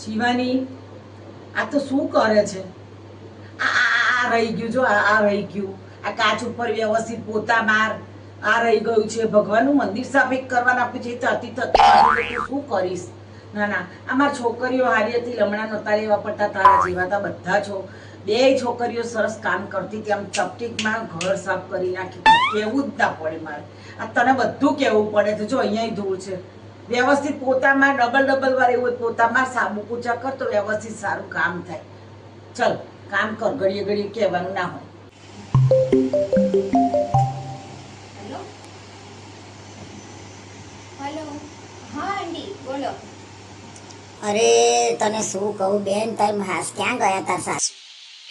શિવાની આ તો શું કરે છે? આ રહી ગયું, જો આ રહી ગયું. આ કાચ ઉપર વ્યવસ્થિત પોતા માર. આ રહી ગયું છે. ભગવાનનું મંદિર સાફ કરવાના આપ્યું છે. થતી થતી શું કરીશ? ના ના, અમાર છોકરીઓ હારી હતી, લમણા નહોતા લેવા પડતા, તારા જેવા તા બધા છો. બે છોકરીઓ સરસ કામ કરતી હતી, આમ ચપટીકમાં ઘર સાફ કરી નાખી. કેવું જ ના પડે મારે. આ તને બધું કેવું પડે છે. જો અહીંયા ધૂળ છે. વ્યવસ્થિત પોતામાં ડબલ વાર એવું પોતામાં સાબુ પૂજા કર તો વ્યવસ્થિત સારું કામ થાય. ચલ કામ કર, ઘડીએ ઘડીએ કહેવાનું ના હોય. હેલો હેલો, હા આંટી બોલો. અરે તને શું કહું બેન, તારી હાસ ક્યાં ગયા તાર સાસુ?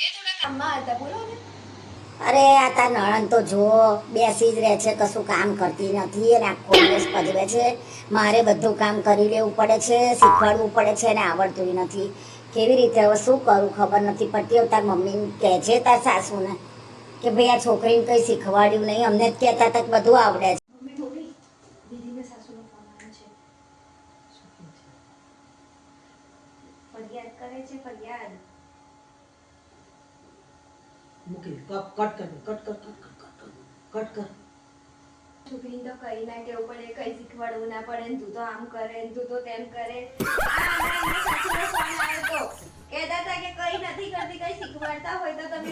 એ થોડા કામમાં હતા, બોલો ને. અરે આ તાર નણંદ તો જો બેસી જ રહે છે, કશું કામ કરતી નથી અને આખો દિવસ પજવે છે. મારે બધું કામ કરી લેવું પડે છે, શીખવાડવું પડે છે અને આવડતું નથી. કેવી રીતે હવે શું કરું ખબર નથી પડતી. હવે તાર મમ્મી કહે છે તાર સાસુને કે ભાઈ આ છોકરીને કંઈ શીખવાડ્યું નહીં, અમને જ કહેતા તક બધું આવડે છે. મમ્મી મમ્મી, દીદીને સાસુનો ફોન આવ્યો છે. ફરિયાદ કરે છે, ફરિયાદ. મૂકી કટ કર. છોકરીને તો કઈ ના કેવું પડે, કઈ શીખવાડવું ના પડે ને તું તો આમ કરે ને તું તો તેમ કરે. સાસુનો ફોન આવ્યો તો કહેતા હતા કે કઈ નથી કરતી, કઈ શીખવાડતા હોય તો તમે